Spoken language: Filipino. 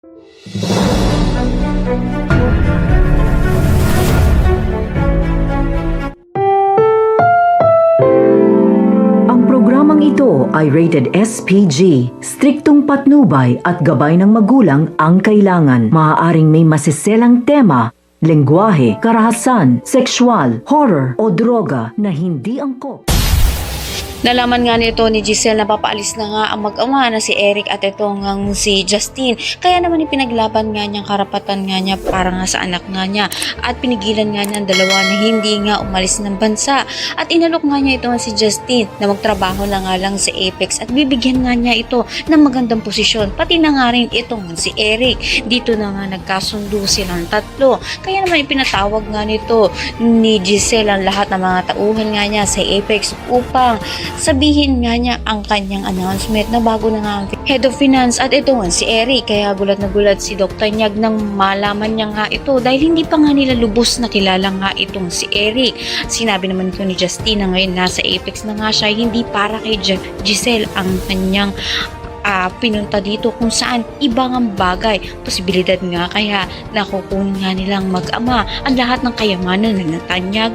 Ang programang ito ay rated SPG. Striktong patnubay at gabay ng magulang ang kailangan. Maaaring may masiselang tema, lengguwahe, karahasan, sexual, horror o droga na hindi angkop. Nalaman nga nito ni Giselle na papaalis na nga ang mag-ama na si Eric at ito nga si Justine. Kaya naman ipinaglaban nga niyang karapatan nga niya para nga sa anak nga niya. At pinigilan nga niya ang dalawa na hindi nga umalis ng bansa. At inalok nga niya ito si Justine na magtrabaho na nga lang sa Apex at bibigyan nga niya ito ng magandang posisyon. Pati na nga rin itong si Eric. Dito na nga nagkasundo silang tatlo. Kaya naman ipinatawag nga nito ni Giselle ang lahat ng mga tauhan nga niya sa Apex upang sabihin nga niya ang kanyang announcement na bago na nga ang head of finance at ito nga si Eric. Kaya gulat na gulat si Dr. Nyag nang malaman niya nga ito dahil hindi pa nga nila lubos na kilala nga itong si Eric. Sinabi naman ito ni Justine na ngayon nasa Apex na nga siya, hindi para kay Giselle ang kanyang pinunta dito kung saan ibang ang bagay. Posibilidad nga kaya nakukunin nga nilang mag-ama ang lahat ng kayamanan ng Tanyag.